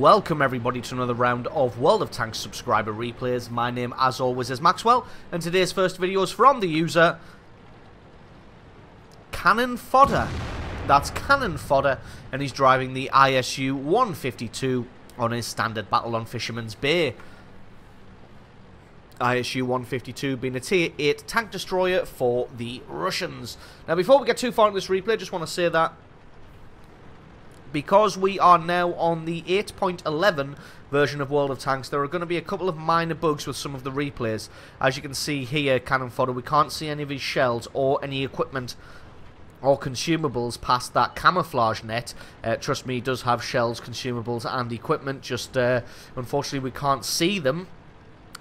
welcome everybody to another round of World of Tanks subscriber replays. My name, as always, is Maxwell, and today's first video is from the user Cannon Fodder. That's Cannon Fodder, and he's driving the ISU 152 on his standard battle on Fisherman's Bay. ISU 152 being a tier 8 tank destroyer for the Russians. Now, before we get too far into this replay, I just want to say that because we are now on the 8.11 version of World of Tanks, there are going to be a couple of minor bugs with some of the replays. As you can see here, Cannon Fodder, we can't see any of his shells or any equipment or consumables past that camouflage net. Trust me, he does have shells, consumables and equipment, just unfortunately we can't see them.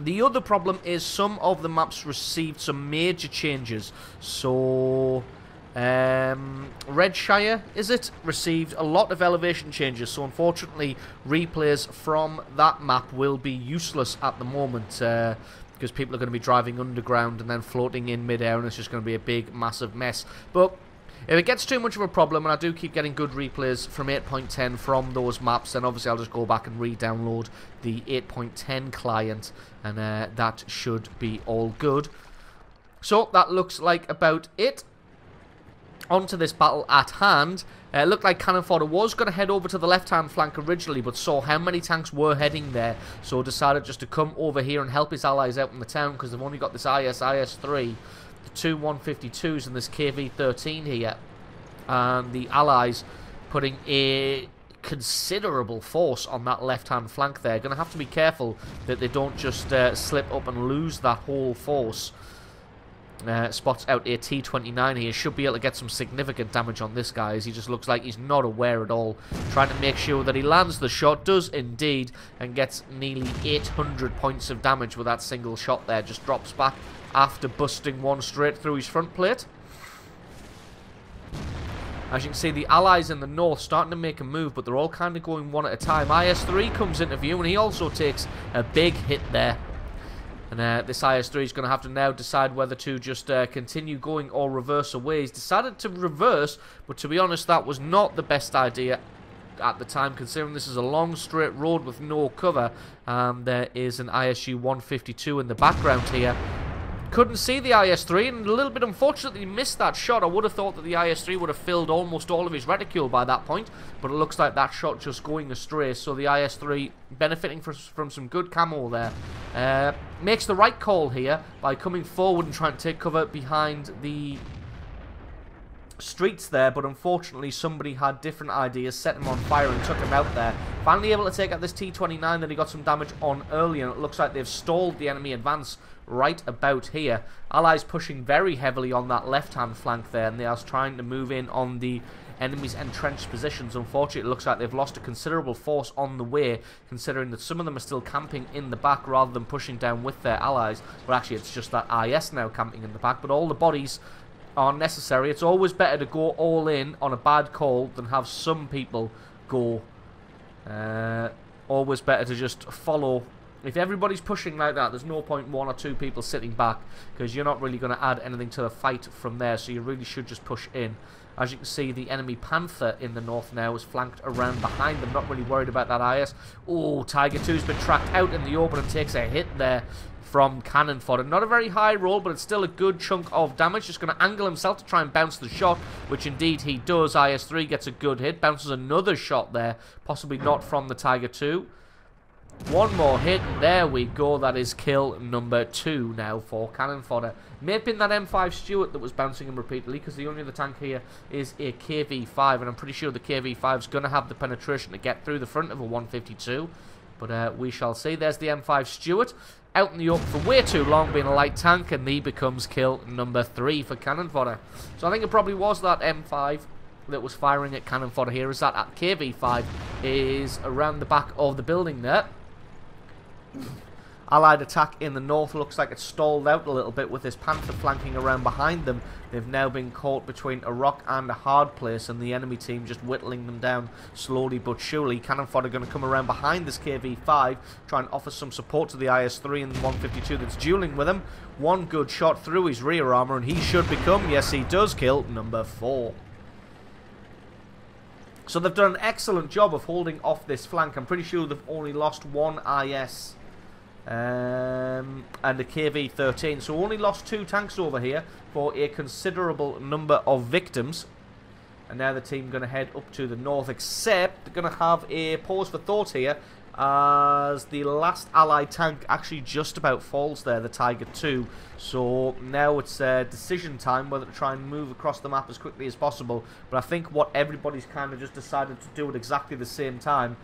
The other problem is some of the maps received some major changes. So Redshire, is it, received a lot of elevation changes, so unfortunately replays from that map will be useless at the moment, because people are going to be driving underground and then floating in midair, and it's just going to be a big massive mess. But if it gets too much of a problem, and I do keep getting good replays from 8.10 from those maps, then obviously I'll just go back and re-download the 8.10 client, and that should be all good. So that looks like about it. Onto this battle at hand. It looked like Cannon Fodder was going to head over to the left-hand flank originally, but saw how many tanks were heading there, so decided just to come over here and help his allies out in the town, because they've only got this IS-3, the two 152s and this KV-13 here, and the allies putting a considerable force on that left-hand flank there. Going to have to be careful that they don't just slip up and lose that whole force. Spots out a T-29 here. Should be able to get some significant damage on this guy, as he just looks like he's not aware at all. Trying to make sure that he lands the shot. Does indeed, and gets nearly 800 points of damage with that single shot there. Just drops back after busting one straight through his front plate. As you can see, the allies in the north starting to make a move, but they're all kind of going one at a time. IS-3 comes into view, and he also takes a big hit there. And this IS-3 is going to have to now decide whether to just continue going or reverse away. He's decided to reverse, but to be honest, that was not the best idea at the time, considering this is a long straight road with no cover. And there is an ISU 152 in the background here. Couldn't see the IS-3, and a little bit unfortunate that he missed that shot. I would have thought that the IS-3 would have filled almost all of his reticule by that point, but it looks like that shot just going astray. So the IS-3 benefiting from some good camo there. Makes the right call here by coming forward and trying to take cover behind the streets there, but unfortunately somebody had different ideas, set him on fire and took him out there. Finally able to take out this T-29 that he got some damage on earlier, and it looks like they've stalled the enemy advance right about here. Allies pushing very heavily on that left-hand flank there, and they are trying to move in on the enemy's entrenched positions. Unfortunately, it looks like they've lost a considerable force on the way, considering that some of them are still camping in the back rather than pushing down with their allies. Well, actually, it's just that IS now camping in the back, but all the bodies are necessary. It's always better to go all in on a bad call than have some people go. Always better to just follow. If everybody's pushing like that, there's no point one or two people sitting back, because you're not really going to add anything to the fight from there, so you really should just push in. As you can see, the enemy Panther in the north now is flanked around behind them, not really worried about that IS. Oh, Tiger 2's been tracked out in the open and takes a hit there from Cannon Fodder. Not a very high roll, but it's still a good chunk of damage. Just going to angle himself to try and bounce the shot, which indeed he does. IS-3 gets a good hit, bounces another shot there, possibly not from the Tiger 2. One more hit, and there we go. That is kill number 2 now for Cannon Fodder. May have been that M5 Stuart that was bouncing him repeatedly, because the only other tank here is a KV-5, and I'm pretty sure the KV-5 is going to have the penetration to get through the front of a 152. But we shall see. There's the M5 Stuart, out in the open for way too long, being a light tank, and he becomes kill number 3 for Cannon Fodder. So I think it probably was that M5 that was firing at Cannon Fodder here, as that KV-5 is around the back of the building there. Allied attack in the north looks like it's stalled out a little bit with this Panther flanking around behind them. They've now been caught between a rock and a hard place, and the enemy team just whittling them down slowly but surely. Cannon Fodder going to come around behind this KV-5, try and offer some support to the IS-3 and the 152 that's dueling with him. One good shot through his rear armor, and he should become, yes he does, kill number 4. So they've done an excellent job of holding off this flank. I'm pretty sure they've only lost one IS and a KV-13. So only lost 2 tanks over here for a considerable number of victims. And now the team going to head up to the north, except they're going to have a pause for thought here, as the last Allied tank actually just about falls there, the Tiger II. So now it's decision time whether to try and move across the map as quickly as possible. But I think what everybody's kind of just decided to do at exactly the same time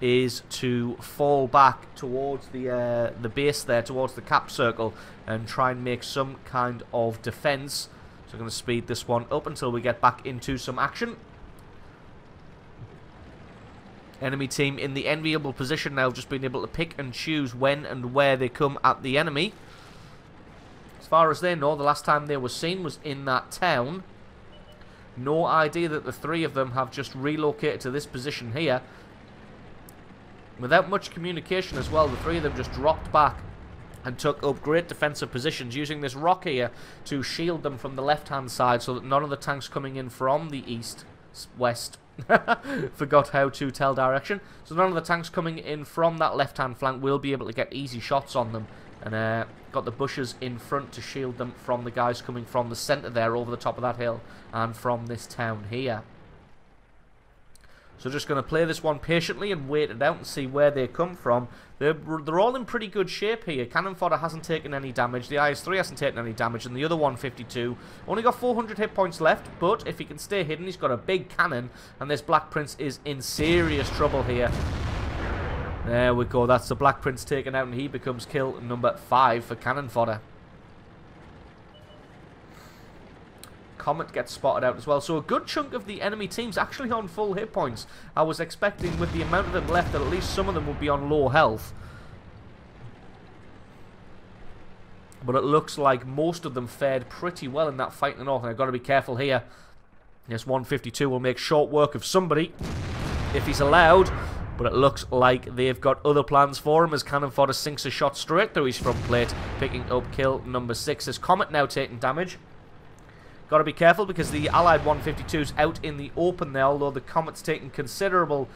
is to fall back towards the base there, towards the cap circle, and try and make some kind of defense. So I'm going to speed this one up until we get back into some action. Enemy team in the enviable position now, just being able to pick and choose when and where they come at the enemy. As far as they know, the last time they were seen was in that town. No idea that the 3 of them have just relocated to this position here. Without much communication as well, the 3 of them just dropped back and took up great defensive positions, using this rock here to shield them from the left-hand side so that none of the tanks coming in from the east, west, forgot how to tell direction, so none of the tanks coming in from that left-hand flank will be able to get easy shots on them. And got the bushes in front to shield them from the guys coming from the centre there, over the top of that hill, and from this town here. So just going to play this one patiently and wait it out and see where they come from. They're all in pretty good shape here. Cannon fodder hasn't taken any damage. The IS-3 hasn't taken any damage. And the other 152 only got 400 hit points left. But if he can stay hidden, he's got a big cannon. And this Black Prince is in serious trouble here. There we go. That's the Black Prince taken out. And he becomes kill number 5 for cannon fodder. Comet gets spotted out as well. So a good chunk of the enemy team's actually on full hit points. I was expecting, with the amount of them left, that at least some of them would be on low health. But it looks like most of them fared pretty well in that fight in the north. And I've got to be careful here. Yes, 152 will make short work of somebody if he's allowed. But it looks like they've got other plans for him, as cannon fodder sinks a shot straight through his front plate, picking up kill number 6. As Comet now taking damage. Got to be careful because the Allied 152's out in the open there, although the Comet's taking considerable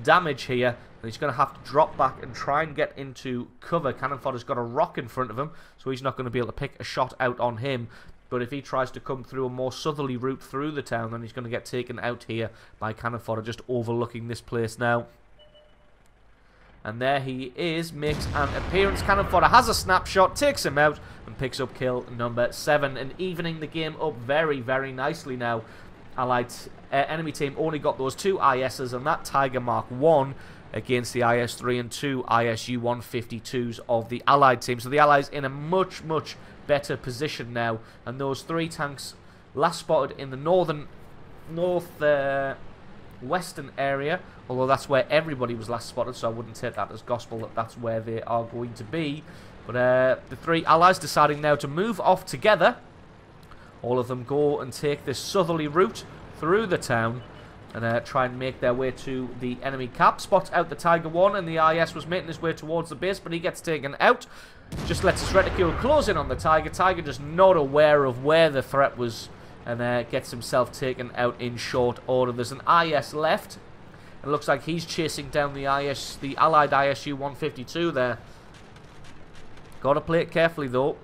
damage here. And he's going to have to drop back and try and get into cover. Cannon fodder's got a rock in front of him, so he's not going to be able to pick a shot out on him. But if he tries to come through a more southerly route through the town, then he's going to get taken out here by cannon fodder, just overlooking this place now. And there he is, makes an appearance. Cannon fodder has a snapshot, takes him out, and picks up kill number 7. And evening the game up very, very nicely now. Allied enemy team only got those 2 ISs and that Tiger Mark 1 against the IS-3 and 2 ISU 152s of the Allied team. So the Allies in a much, much better position now. And those 3 tanks last spotted in the western area, although that's where everybody was last spotted, so I wouldn't take that as gospel that that's where they are going to be. But the 3 allies deciding now to move off together. All of them go and take this southerly route through the town and try and make their way to the enemy cap. Spots out the Tiger 1, and the IS was making his way towards the base, but he gets taken out. Just lets his reticule close in on the Tiger. Tiger just not aware of where the threat was, and gets himself taken out in short order. There's an IS left. It looks like he's chasing down the Allied ISU 152 there. Got to play it carefully though.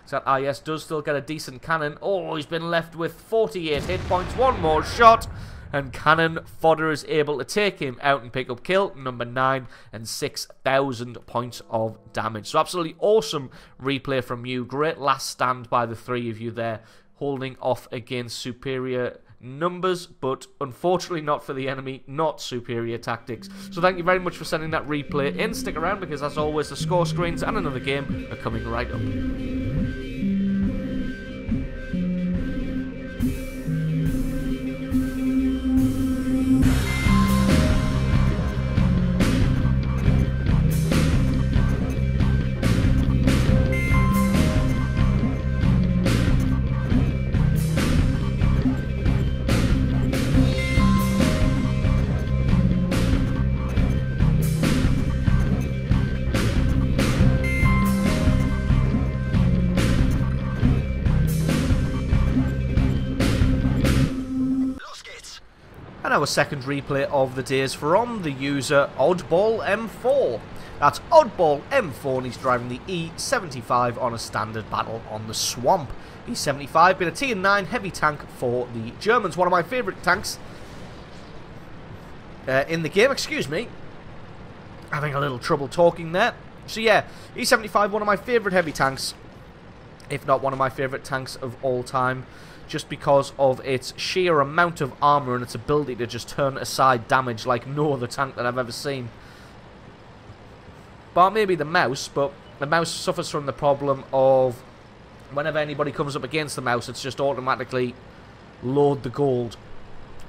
So that IS does still get a decent cannon. Oh, he's been left with 48 hit points. One more shot. And cannon fodder is able to take him out and pick up kill number 9 and 6,000 points of damage. So absolutely awesome replay from you. Great last stand by the 3 of you there, holding off against superior numbers, but unfortunately not for the enemy, not superior tactics. So thank you very much for sending that replay in. Stick around because as always the score screens and another game are coming right up. And our second replay of the day is from the user Oddball M4. That's Oddball M4, and he's driving the E75 on a standard battle on the Swamp. E75 being a Tier 9 heavy tank for the Germans. One of my favourite tanks in the game, excuse me. Having a little trouble talking there. So yeah, E75, one of my favourite heavy tanks, if not one of my favourite tanks of all time, just because of its sheer amount of armour and its ability to just turn aside damage like no other tank that I've ever seen. But maybe the mouse, but the mouse suffers from the problem of whenever anybody comes up against the mouse, it's just automatically load the gold,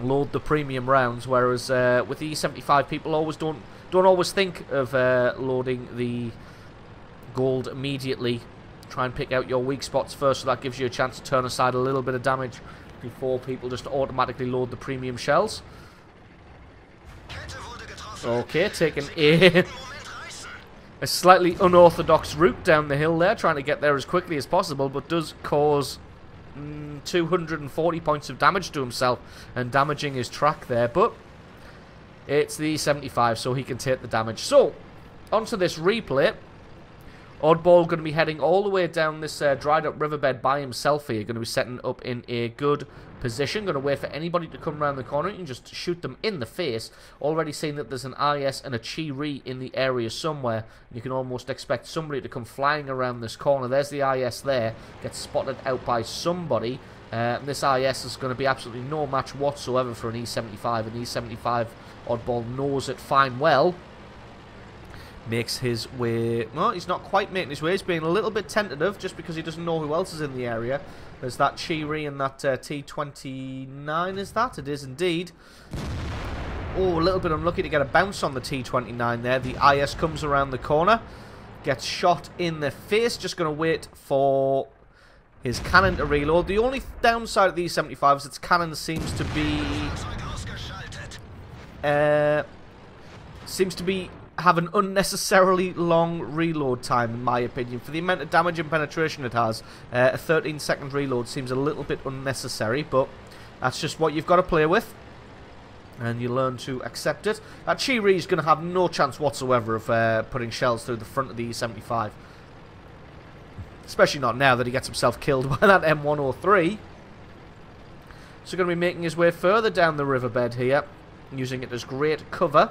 load the premium rounds, whereas with the E75 people always don't always think of loading the gold immediately. Try and pick out your weak spots first, so that gives you a chance to turn aside a little bit of damage before people just automatically load the premium shells. Okay, taking a slightly unorthodox route down the hill there, trying to get there as quickly as possible, but does cause 240 points of damage to himself and damaging his track there. But it's the 75, so he can take the damage. So, onto this replay. Oddball going to be heading all the way down this dried up riverbed by himself here. Going to be setting up in a good position. Going to wait for anybody to come around the corner and just shoot them in the face. Already seeing that there's an IS and a Chi-Ri in the area somewhere. You can almost expect somebody to come flying around this corner. There's the IS there. Gets spotted out by somebody. This IS is going to be absolutely no match whatsoever for an E75. An E75 Oddball knows it fine well. Makes his way... Well, he's not quite making his way. He's being a little bit tentative just because he doesn't know who else is in the area. There's that Chi-Ri and that T29, is that? It is indeed. Oh, a little bit unlucky to get a bounce on the T29 there. The IS comes around the corner. Gets shot in the face. Just going to wait for his cannon to reload. The only downside of the E75 is its cannon seems to be... have an unnecessarily long reload time, in my opinion. For the amount of damage and penetration it has, a 13-second reload seems a little bit unnecessary, but that's just what you've got to play with, and you learn to accept it. That Chi-Ri is going to have no chance whatsoever of putting shells through the front of the E75. Especially not now that he gets himself killed by that M103. So going to be making his way further down the riverbed here, using it as great cover,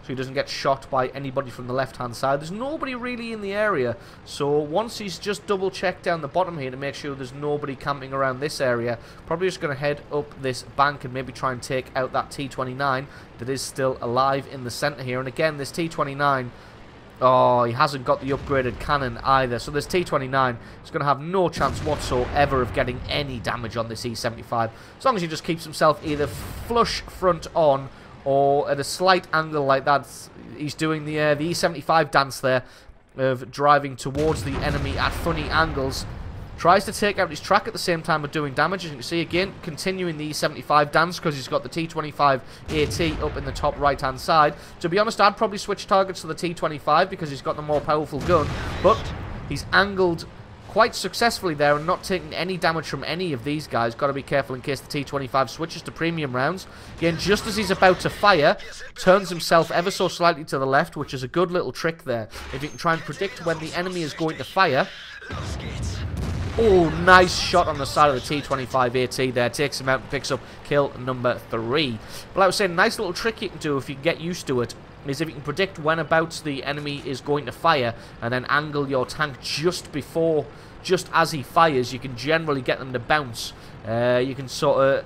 so he doesn't get shot by anybody from the left-hand side. There's nobody really in the area, so once he's just double-checked down the bottom here to make sure there's nobody camping around this area, probably just going to head up this bank and maybe try and take out that T29 that is still alive in the centre here. And again, this T29, oh, he hasn't got the upgraded cannon either, so this T29 is going to have no chance whatsoever of getting any damage on this E75, as long as he just keeps himself either flush front on or at a slight angle like that. He's doing the E75 dance there of driving towards the enemy at funny angles. Tries to take out his track at the same time of doing damage. As you can see, again, continuing the E75 dance because he's got the T25 AT up in the top right-hand side. To be honest, I'd probably switch targets to the T25 because he's got the more powerful gun. But he's angled quite successfully there and not taking any damage from any of these guys. Got to be careful in case the T25 switches to premium rounds. Again, just as he's about to fire, turns himself ever so slightly to the left, which is a good little trick there. If you can try and predict when the enemy is going to fire. Oh, nice shot on the side of the T25 AT there. Takes him out and picks up kill number 3. But like I was saying, nice little trick you can do if you get used to it is if you can predict when abouts the enemy is going to fire and then angle your tank just as he fires, you can generally get them to bounce. You can sort of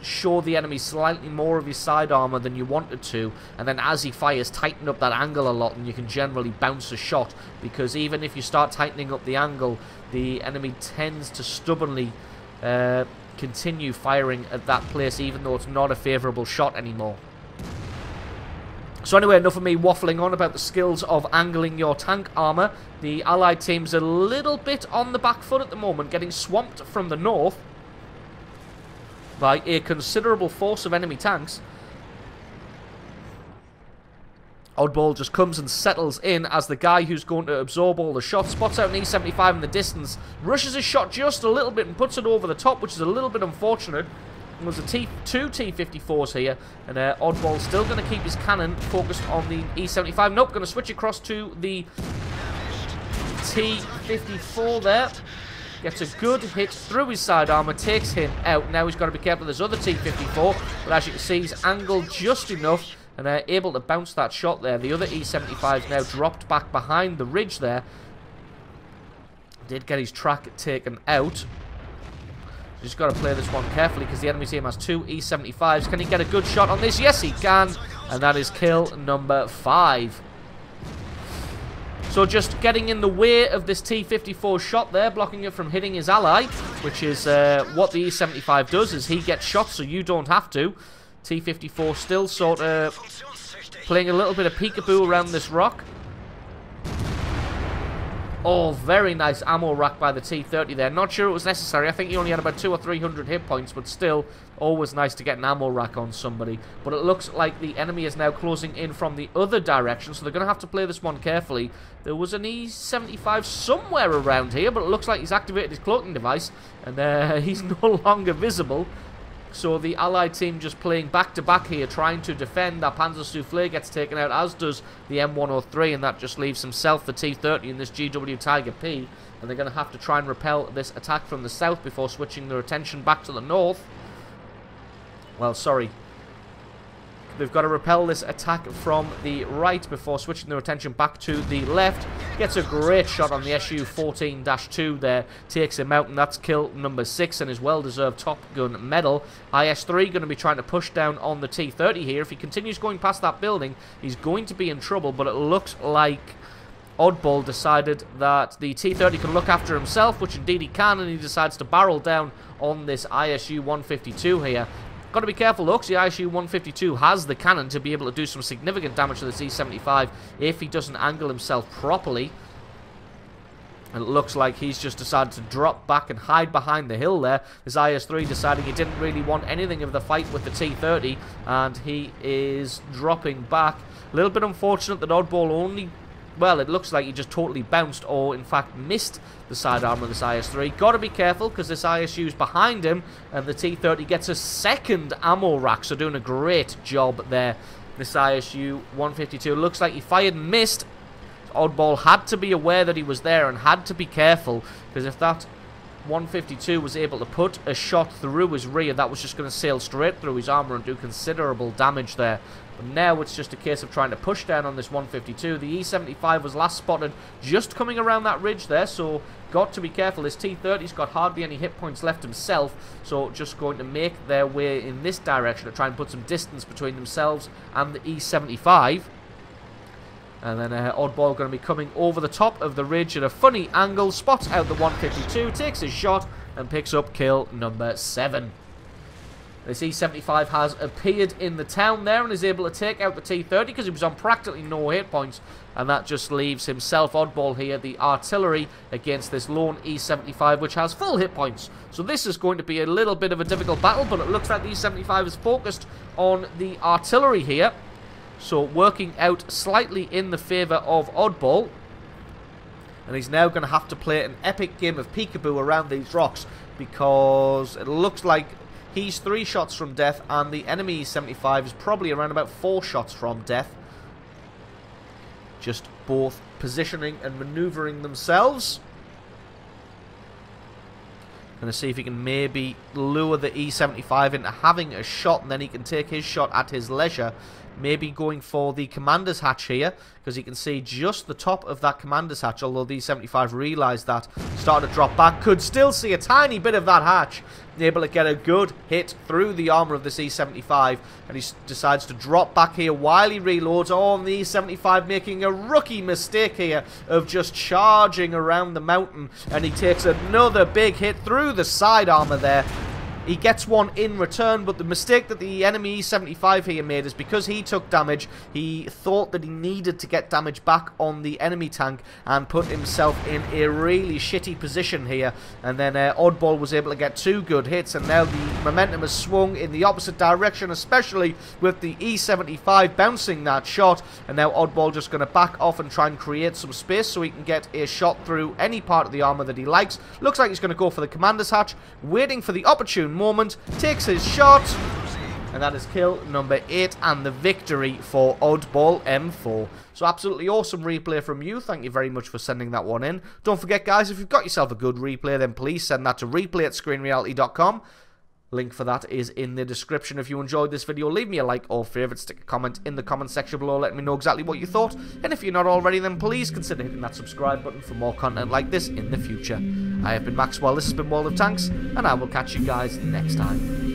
show the enemy slightly more of his side armor than you wanted to, and then as he fires, tighten up that angle a lot, and you can generally bounce a shot, because even if you start tightening up the angle, the enemy tends to stubbornly continue firing at that place, even though it's not a favorable shot anymore. So anyway, enough of me waffling on about the skills of angling your tank armor. The allied team's a little bit on the back foot at the moment, getting swamped from the north by a considerable force of enemy tanks. Oddball just comes and settles in as the guy who's going to absorb all the shots. Spots out an E75 in the distance, rushes his shot just a little bit and puts it over the top, which is a little bit unfortunate. There's two T-54s here, and Oddball's still going to keep his cannon focused on the E-75. Nope, going to switch across to the T-54 there. Gets a good hit through his side armor, takes him out. Now he's got to be careful of this other T-54, but as you can see, he's angled just enough and able to bounce that shot there. The other E-75's now dropped back behind the ridge there. Did get his track taken out. Just got to play this one carefully because the enemy team has two E-75s. Can he get a good shot on this? Yes, he can. And that is kill number 5. So just getting in the way of this T-54 shot there, blocking it from hitting his ally, which is what the E-75 does, is he gets shot so you don't have to. T-54 still sort of playing a little bit of peekaboo around this rock. Oh, very nice ammo rack by the T-30 there. Not sure it was necessary. I think he only had about 200 or 300 hit points, but still, always nice to get an ammo rack on somebody. But it looks like the enemy is now closing in from the other direction, so they're going to have to play this one carefully. There was an E-75 somewhere around here, but it looks like he's activated his cloaking device, and he's no longer visible. So the Allied team just playing back-to-back here, trying to defend. That Panzer Soufflé gets taken out, as does the M103, and that just leaves himself, the T-30, and this GW Tiger P. And they're going to have to try and repel this attack from the south before switching their attention back to the north. Well, sorry. They've got to repel this attack from the right before switching their attention back to the left. Gets a great shot on the Su-14-2 there. Takes him out, and that's kill number 6 and his well-deserved Top Gun medal. IS-3 going to be trying to push down on the T-30 here. If he continues going past that building, he's going to be in trouble, but it looks like Oddball decided that the T-30 can look after himself, which indeed he can, and he decides to barrel down on this ISU-152 here. Got to be careful though, because the ISU-152 has the cannon to be able to do some significant damage to the C-75 if he doesn't angle himself properly. And it looks like he's just decided to drop back and hide behind the hill there. This IS-3 deciding he didn't really want anything of the fight with the T-30, and he is dropping back. A little bit unfortunate that Oddball only... Well, it looks like he just totally bounced or, in fact, missed the sidearm of this IS-3. Got to be careful because this ISU's behind him and the T-30 gets a second ammo rack, so doing a great job there. This ISU-152 looks like he fired and missed. Oddball had to be aware that he was there and had to be careful because if that 152 was able to put a shot through his rear, that was just going to sail straight through his armor and do considerable damage there. But now it's just a case of trying to push down on this 152. The E-75 was last spotted just coming around that ridge there, so got to be careful. This T-30's got hardly any hit points left himself, so just going to make their way in this direction to try and put some distance between themselves and the E-75. And then Oddball going to be coming over the top of the ridge at a funny angle, spots out the 152, takes his shot, and picks up kill number 7. This E-75 has appeared in the town there and is able to take out the T-30 because he was on practically no hit points. And that just leaves himself, Oddball here, the artillery against this lone E-75, which has full hit points. So this is going to be a little bit of a difficult battle, but it looks like the E-75 is focused on the artillery here. So working out slightly in the favour of Oddball. And he's now going to have to play an epic game of peekaboo around these rocks because it looks like he's 3 shots from death and the enemy E-75 is probably around about 4 shots from death. Just both positioning and manoeuvring themselves. Going to see if he can maybe lure the E-75 into having a shot and then he can take his shot at his leisure. Maybe going for the commander's hatch here, because you can see just the top of that commander's hatch, although the E-75 realised that, started to drop back, could still see a tiny bit of that hatch, able to get a good hit through the armour of this E-75, and he decides to drop back here while he reloads. Oh, and the E-75 making a rookie mistake here of just charging around the mountain, and he takes another big hit through the side armour there. He gets one in return, but the mistake that the enemy E-75 here made is because he took damage, he thought that he needed to get damage back on the enemy tank and put himself in a really shitty position here. And then Oddball was able to get 2 good hits, and now the momentum has swung in the opposite direction, especially with the E-75 bouncing that shot. And now Oddball just going to back off and try and create some space so he can get a shot through any part of the armor that he likes. Looks like he's going to go for the commander's hatch, waiting for the opportunity given moment, takes his shot, and that is kill number 8 and the victory for Oddball M4. So absolutely awesome replay from you. Thank you very much for sending that one in. Don't forget, guys, if you've got yourself a good replay, then please send that to replay@screenreality.com. Link for that is in the description. If you enjoyed this video, leave me a like or favourite, stick a comment in the comment section below, let me know exactly what you thought. And if you're not already, then please consider hitting that subscribe button for more content like this in the future. I have been Maxwell, this has been World of Tanks, and I will catch you guys next time.